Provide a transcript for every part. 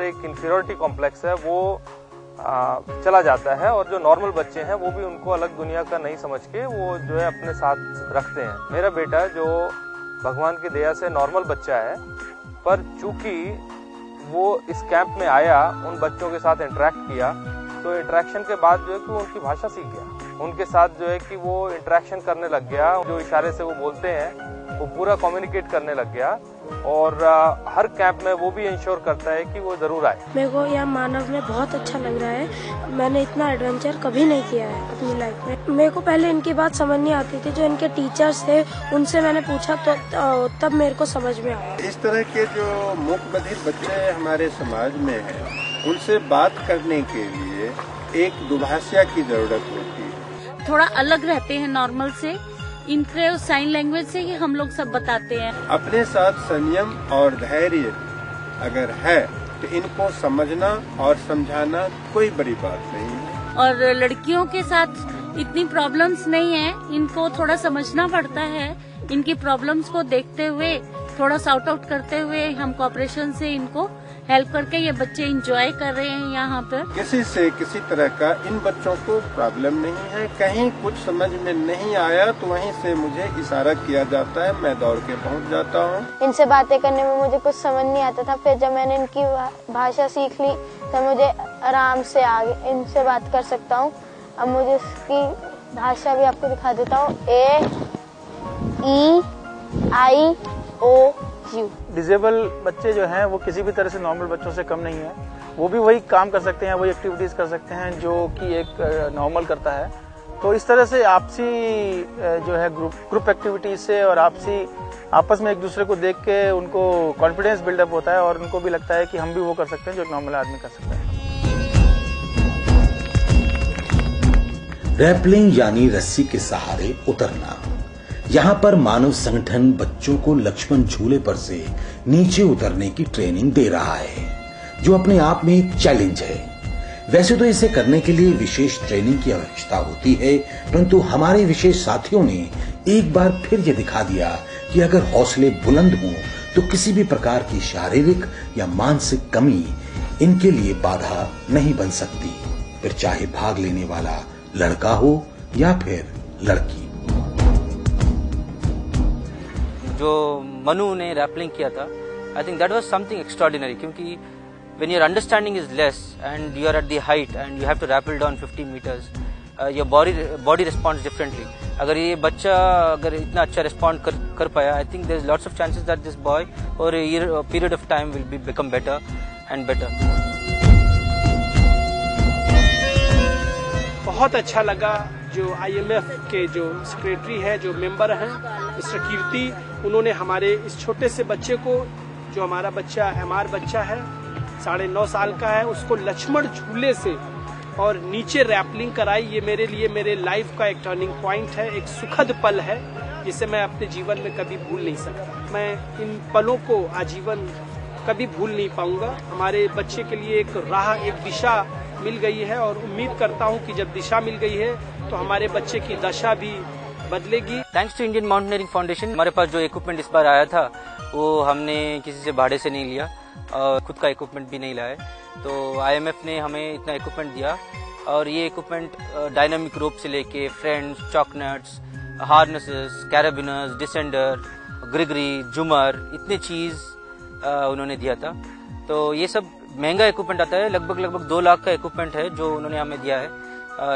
एक inferiority complex है वो चला जाता है, और जो नॉर्मल बच्चे हैं वो भी उनको अलग दुनिया का नहीं समझ के वो जो है अपने साथ रखते हैं। मेरा बेटा जो भगवान की दया से नॉर्मल बच्चा है, पर चूंकि वो इस कैंप में आया, उन बच्चों के साथ इंटरेक्ट किया, तो इंटरेक्शन के बाद जो है कि वो उनकी भाषा सीख गया। उनके साथ जो है कि वो इंटरेक्शन करने लग गया, जो इशारे से वो बोलते हैं वो पूरा कम्युनिकेट करने लग गया, और हर कैंप में वो भी इंश्योर करता है कि वो जरूर आए। मेरे को यह मानव में बहुत अच्छा लग रहा है। मैंने इतना एडवेंचर कभी नहीं किया है अपनी लाइफ में। मेरे को पहले इनकी बात समझ नहीं आती थी, जो इनके टीचर्स थे उनसे मैंने पूछा तो तब मेरे को समझ में आया। इस तरह के जो मूक बधिर बच्चे हमारे समाज में हैं, उनसे बात करने के लिए एक दुभाषिया की जरूरत होती है। थोड़ा अलग रहते हैं नॉर्मल से, इनके साइन लैंग्वेज से ही हम लोग सब बताते हैं। अपने साथ संयम और धैर्य अगर है तो इनको समझना और समझाना कोई बड़ी बात नहीं है। और लड़कियों के साथ इतनी प्रॉब्लम्स नहीं है, इनको थोड़ा समझना पड़ता है। इनकी प्रॉब्लम्स को देखते हुए, थोड़ा सॉर्ट आउट करते हुए, हम कोऑपरेशन से इनको हेल्प करके ये बच्चे एंजॉय कर रहे हैं यहाँ पर। किसी से किसी तरह का इन बच्चों को प्रॉब्लम नहीं है। कहीं कुछ समझ में नहीं आया तो वहीं से मुझे इशारा किया जाता है, मैं दौड़ के पहुँच जाता हूँ। इनसे बातें करने में मुझे कुछ समझ नहीं आता था, फिर जब मैंने इनकी भाषा सीख ली तो मुझे आराम से आगे इनसे बात कर सकता हूँ। अब मुझे इसकी भाषा भी आपको दिखा देता हूँ। A-E-I-O-U। डिजेबल बच्चे जो हैं वो किसी भी तरह से नॉर्मल बच्चों से कम नहीं है। वो भी वही काम कर सकते हैं, वही एक्टिविटीज कर सकते हैं जो कि एक नॉर्मल करता है। तो इस तरह से आपसी जो है ग्रुप एक्टिविटीज से और आपस में एक दूसरे को देख के उनको कॉन्फिडेंस बिल्डअप होता है, और उनको भी लगता है कि हम भी वो कर सकते हैं जो एक नॉर्मल आदमी कर सकता है। रैपलिंग यानी रस्सी के सहारे उतरना। यहाँ पर मानव संगठन बच्चों को लक्ष्मण झूले पर से नीचे उतरने की ट्रेनिंग दे रहा है, जो अपने आप में एक चैलेंज है। वैसे तो इसे करने के लिए विशेष ट्रेनिंग की आवश्यकता होती है, परंतु हमारे विशेष साथियों ने एक बार फिर ये दिखा दिया कि अगर हौसले बुलंद हों तो किसी भी प्रकार की शारीरिक या मानसिक कमी इनके लिए बाधा नहीं बन सकती, फिर चाहे भाग लेने वाला लड़का हो या फिर लड़की। जो मनु ने रैपलिंग किया था, I think that was something extraordinary, क्योंकि when your understanding is less and you are at the height and you have to rappel down 50 meters, your body responds differently. अगर ये बच्चा अगर इतना अच्छा रिस्पॉन्ड कर पाया, I think there is lots of chances that this boy over a period of time will become better and better. बहुत अच्छा लगा। जो IMF के जो सेक्रेटरी है, जो मेंबर हैं, मिस्टर कीर्ति, उन्होंने हमारे इस छोटे से बच्चे को, जो हमारा बच्चा MR बच्चा है, 9.5 साल का है, उसको लक्ष्मण झूले से और नीचे रैपलिंग कराई। ये मेरे लिए मेरे लाइफ का एक टर्निंग पॉइंट है, एक सुखद पल है जिसे मैं अपने जीवन में कभी भूल नहीं सकता। मैं इन पलों को आजीवन कभी भूल नहीं पाऊंगा। हमारे बच्चे के लिए एक राह, एक दिशा मिल गई है, और उम्मीद करता हूं कि जब दिशा मिल गई है तो हमारे बच्चे की दशा भी बदलेगी। Thanks to Indian Mountaineering Foundation, हमारे पास जो इक्विपमेंट इस बार आया था वो हमने किसी से भाड़े से नहीं लिया और खुद का इक्विपमेंट भी नहीं लाए। तो IMF ने हमें इतना इक्विपमेंट दिया, और ये इक्विपमेंट डायनामिक रोप से लेके फ्रेंड्स, चॉकनट्स, हार्नेसेस, कैराबिनर्स, डिसेंडर, ग्रिगरी, झूमर, इतने चीज उन्होंने दिया था। तो ये सब महंगा इक्विपमेंट आता है, लगभग 2 लाख का इक्विपमेंट है जो उन्होंने हमें दिया है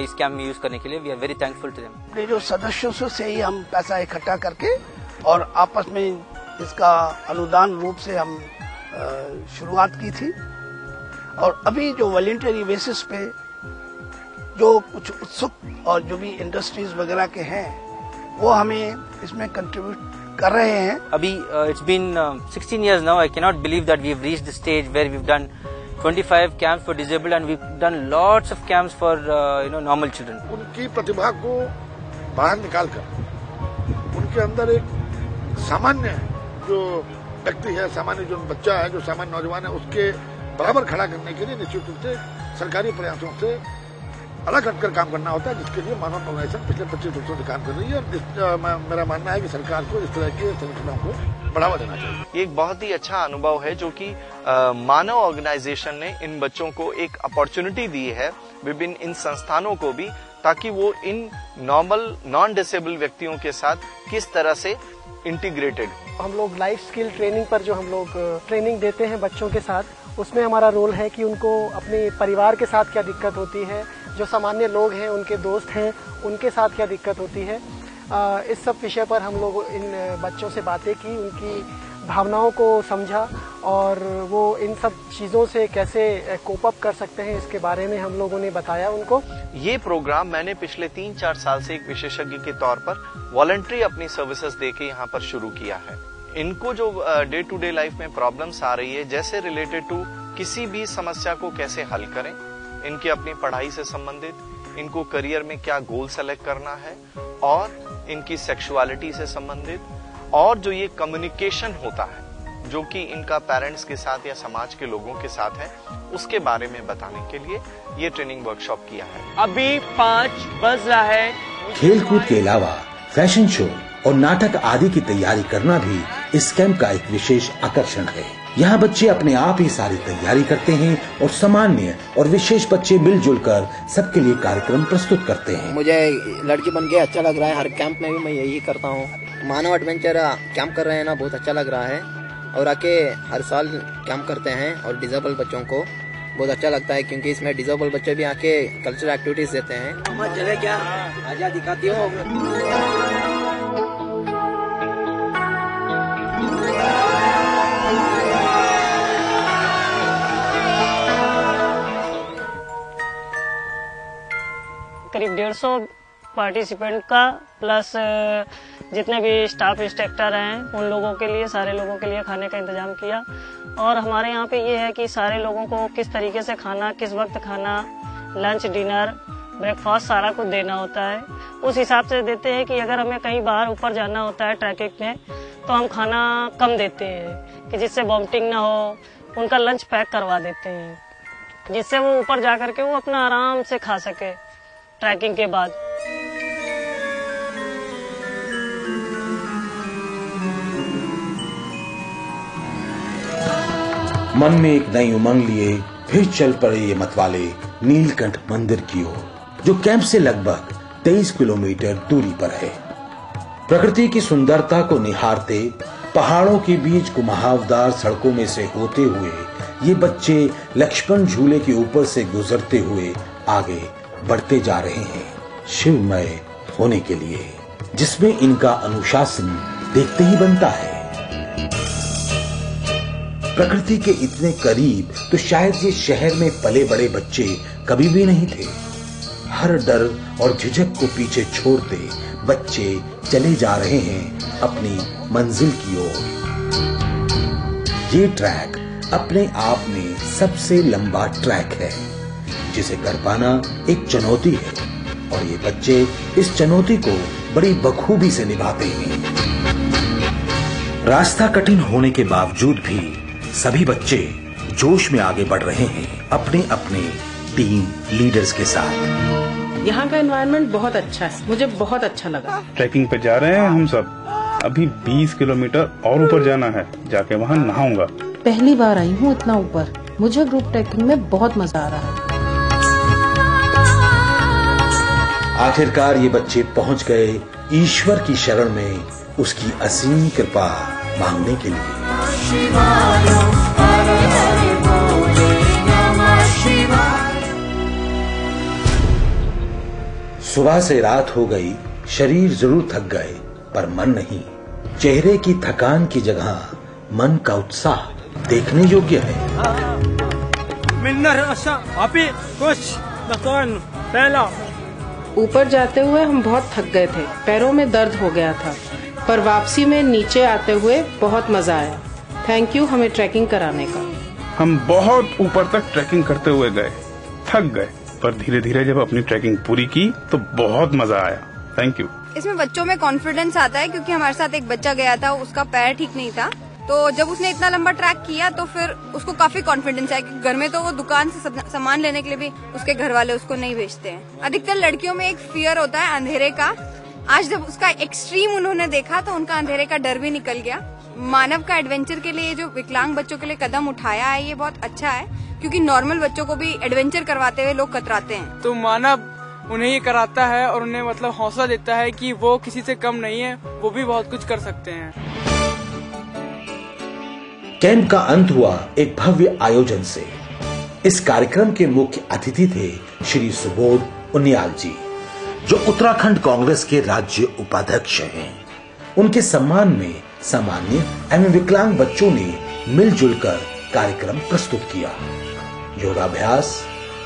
इस कैंप में यूज करने के लिए। We are very thankful to them. अपने जो सदस्यों से ही हम पैसा इकट्ठा करके और आपस में इसका अनुदान रूप से हम शुरुआत की थी, और अभी जो वॉलंटरी बेसिस पे जो कुछ उत्सुक और जो भी इंडस्ट्रीज वगैरह के हैं वो हमें इसमें कंट्रीब्यूट कर रहे हैं। अभी it's been 16 years now. I cannot believe that we have reached the stage where we've done 25 camps for disabled and we've done lots of camps for normal children. उनकी प्रतिभा को बाहर निकालकर उनके अंदर एक सामान्य जो व्यक्ति है, सामान्य जो बच्चा है, जो सामान्य नौजवान है, उसके बराबर खड़ा करने के लिए निश्चित रूप से सरकारी प्रयासों से अलग हटकर काम करना होता है, जिसके लिए मानव ऑर्गेनाइजेशन पिछले 25 वर्षों से काम कर रही है। और मेरा मानना है कि सरकार को इस तरह के संगठनों को बढ़ावा देना चाहिए। ये एक बहुत ही अच्छा अनुभव है जो कि मानव ऑर्गेनाइजेशन ने इन बच्चों को एक अपॉर्चुनिटी दी है, विभिन्न इन संस्थानों को भी, ताकि वो इन नॉर्मल नॉन डिसेबल व्यक्तियों के साथ किस तरह से इंटीग्रेटेड। हम लोग लाइफ स्किल ट्रेनिंग पर जो हम लोग ट्रेनिंग देते हैं बच्चों के साथ, उसमें हमारा रोल है कि उनको अपने परिवार के साथ क्या दिक्कत होती है, जो सामान्य लोग हैं, उनके दोस्त हैं, उनके साथ क्या दिक्कत होती है। इस सब विषय पर हम लोग इन बच्चों से बातें की, उनकी भावनाओं को समझा और वो इन सब चीज़ों से कैसे कोप अप कर सकते हैं, इसके बारे में हम लोगों ने बताया उनको। ये प्रोग्राम मैंने पिछले 3-4 साल से एक विशेषज्ञ के तौर पर वॉलंटरी अपनी सर्विसेज देके यहाँ पर शुरू किया है। इनको जो डे टू डे लाइफ में प्रॉब्लम्स आ रही है, जैसे रिलेटेड टू किसी भी समस्या को कैसे हल करें, इनकी अपनी पढ़ाई से संबंधित, इनको करियर में क्या गोल सेलेक्ट करना है, और इनकी सेक्सुअलिटी से संबंधित, और जो ये कम्युनिकेशन होता है जो कि इनका पेरेंट्स के साथ या समाज के लोगों के साथ है, उसके बारे में बताने के लिए ये ट्रेनिंग वर्कशॉप किया है। अभी 5 बज रहा है। खेलकूद के अलावा फैशन शो और नाटक आदि की तैयारी करना भी इस कैंप का एक विशेष आकर्षण है। यहाँ बच्चे अपने आप ही सारी तैयारी करते हैं और सामान्य और विशेष बच्चे मिलजुल कर सबके लिए कार्यक्रम प्रस्तुत करते हैं। मुझे लड़की बन के अच्छा लग रहा है। हर कैंप में भी मैं यही करता हूँ। मानव एडवेंचर कैंप कर रहे हैं ना, बहुत अच्छा लग रहा है। और आके हर साल कैंप करते हैं और डिसेबल बच्चों को बहुत अच्छा लगता है, क्योंकि इसमें डिसेबल बच्चे भी आके कल्चरल एक्टिविटीज देते हैं। चले क्या आजा दिखाती हो। करीब 150 पार्टिसिपेंट का प्लस जितने भी स्टाफ इंस्ट्रक्टर हैं उन लोगों के लिए, सारे लोगों के लिए खाने का इंतजाम किया। और हमारे यहाँ पे ये है कि सारे लोगों को किस तरीके से खाना, किस वक्त खाना, लंच, डिनर, ब्रेकफास्ट सारा कुछ देना होता है। उस हिसाब से देते हैं कि अगर हमें कहीं बाहर ऊपर जाना होता है ट्रैकिंग में, तो हम खाना कम देते हैं कि जिससे वॉमिटिंग ना हो। उनका लंच पैक करवा देते हैं जिससे वो ऊपर जा करके वो अपना आराम से खा सके ट्रैकिंग के बाद। मन में एक नई उमंग लिए फिर चल पड़े ये मतवाले नीलकंठ मंदिर की ओर, जो कैंप से लगभग 23 किलोमीटर दूरी पर है। प्रकृति की सुंदरता को निहारते पहाड़ों के बीच घुमावदार सड़कों में से होते हुए ये बच्चे लक्ष्मण झूले के ऊपर से गुजरते हुए आगे बढ़ते जा रहे हैं शिवमय होने के लिए, जिसमें इनका अनुशासन देखते ही बनता है। प्रकृति के इतने करीब तो शायद ये शहर में पले बड़े बच्चे कभी भी नहीं थे। हर डर और झिझक को पीछे छोड़ते बच्चे चले जा रहे हैं अपनी मंजिल की ओर। ये ट्रैक अपने आप में सबसे लंबा ट्रैक है, जिसे कर पाना एक चुनौती है, और ये बच्चे इस चुनौती को बड़ी बखूबी से निभाते हैं। रास्ता कठिन होने के बावजूद भी सभी बच्चे जोश में आगे बढ़ रहे हैं अपने अपने टीम लीडर्स के साथ। यहाँ का एनवायरनमेंट बहुत अच्छा है, मुझे बहुत अच्छा लगा। ट्रैकिंग पे जा रहे हैं हम सब। अभी 20 किलोमीटर और ऊपर जाना है, जाके वहाँ नहाऊंगा। पहली बार आई हूँ इतना ऊपर, मुझे ग्रुप ट्रैकिंग में बहुत मजा आ रहा है। आखिरकार ये बच्चे पहुँच गए ईश्वर की शरण में उसकी असीम कृपा मांगने के लिए। सुबह से रात हो गई, शरीर जरूर थक गए पर मन नहीं। चेहरे की थकान की जगह मन का उत्साह देखने योग्य है। ऊपर जाते हुए हम बहुत थक गए थे, पैरों में दर्द हो गया था, पर वापसी में नीचे आते हुए बहुत मजा आया। थैंक यू हमें ट्रैकिंग कराने का। हम बहुत ऊपर तक ट्रैकिंग करते हुए गए, थक गए, पर धीरे धीरे जब अपनी ट्रैकिंग पूरी की तो बहुत मजा आया। Thank you. इसमें बच्चों में कॉन्फिडेंस आता है, क्योंकि हमारे साथ एक बच्चा गया था, उसका पैर ठीक नहीं था, तो जब उसने इतना लंबा ट्रैक किया तो फिर उसको काफी कॉन्फिडेंस आया कि घर में तो वो दुकान से सामान लेने के लिए भी उसके घर वाले उसको नहीं भेजते हैं। अधिकतर लड़कियों में एक फियर होता है अंधेरे का। आज जब उसका एक्सट्रीम उन्होंने देखा तो उनका अंधेरे का डर भी निकल गया। मानव का एडवेंचर के लिए जो विकलांग बच्चों के लिए कदम उठाया है ये बहुत अच्छा है, क्योंकि नॉर्मल बच्चों को भी एडवेंचर करवाते हुए लोग कतराते हैं। तो मानव उन्हें ये कराता है और उन्हें मतलब हौसला देता है कि वो किसी से कम नहीं है, वो भी बहुत कुछ कर सकते हैं। कैंप का अंत हुआ एक भव्य आयोजन से। इस कार्यक्रम के मुख्य अतिथि थे श्री सुबोध उनियाल जी, जो उत्तराखंड कांग्रेस के राज्य उपाध्यक्ष हैं। उनके सम्मान में सामान्य एवं विकलांग बच्चों ने मिलजुल कर कार्यक्रम प्रस्तुत किया। योगाभ्यास,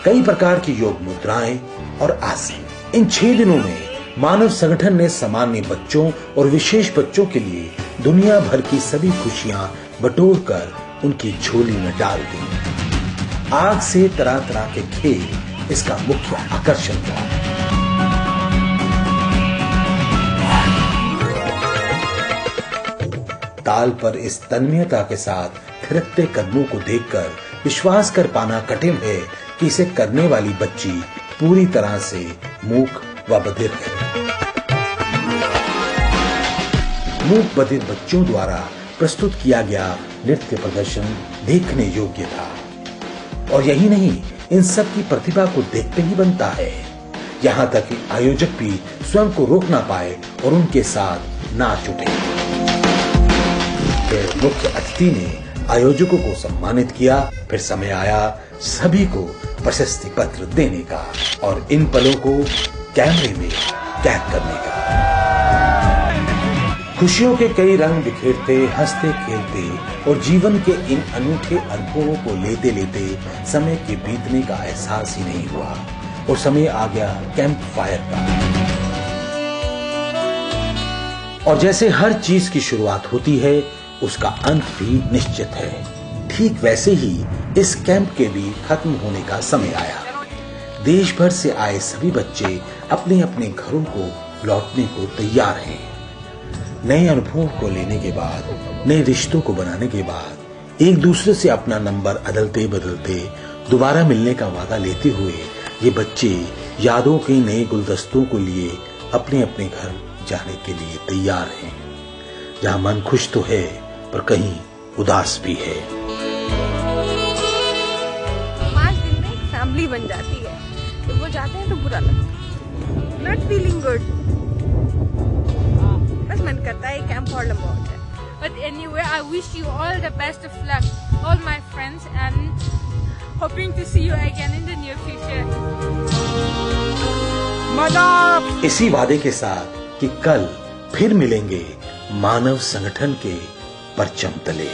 कई प्रकार की योग मुद्राएं और आसन। इन 6 दिनों में मानव संगठन ने सामान्य बच्चों और विशेष बच्चों के लिए दुनिया भर की सभी खुशियां बटोर कर उनकी झोली में डाल दी। आग से तरह तरह के खेल इसका मुख्य आकर्षण था। ताल पर इस तन्मयता के साथ थिरकते कदमों को देखकर विश्वास कर पाना कठिन है कि इसे करने वाली बच्ची पूरी तरह से मूक व बधिर है। मूक बधिर बच्चों द्वारा प्रस्तुत किया गया नृत्य प्रदर्शन देखने योग्य था। और यही नहीं, इन सब की प्रतिभा को देखते ही बनता है। यहाँ तक कि आयोजक भी स्वयं को रोक ना पाए और उनके साथ नाच उठे। फिर मुख्य अतिथि ने आयोजकों को सम्मानित किया। फिर समय आया सभी को प्रशस्ति पत्र देने का और इन पलों को कैमरे में कैद करने का। खुशियों के कई रंग बिखेरते, हंसते खेलते और जीवन के इन अनूठे अनुभवों को लेते लेते समय के बीतने का एहसास ही नहीं हुआ और समय आ गया कैंप फायर का। और जैसे हर चीज की शुरुआत होती है, उसका अंत भी निश्चित है। ठीक वैसे ही इस कैंप के भी खत्म होने का समय आया। देश भर से आए सभी बच्चे अपने अपने घरों को लौटने को तैयार हैं। नए अनुभवों को लेने के बाद, नए रिश्तों को बनाने के बाद, एक दूसरे से अपना नंबर अदलते बदलते दोबारा मिलने का वादा लेते हुए ये बच्चे यादों के नए गुलदस्तों को लिए अपने अपने घर जाने के लिए तैयार हैं, जहां मन खुश तो है पर कहीं उदास भी है। 5 दिन में एक फैमिली बन जाती है। तो वो जाते हैं तो बुरा लगता है, नॉट फीलिंग गुड। बस मन करता है कैंप और लंबा हो जाए। But anyway, I wish you all the best of luck, all my friends, and hoping to see you again in the near future. इसी वादे के साथ कि कल फिर मिलेंगे मानव संगठन के परचम तले।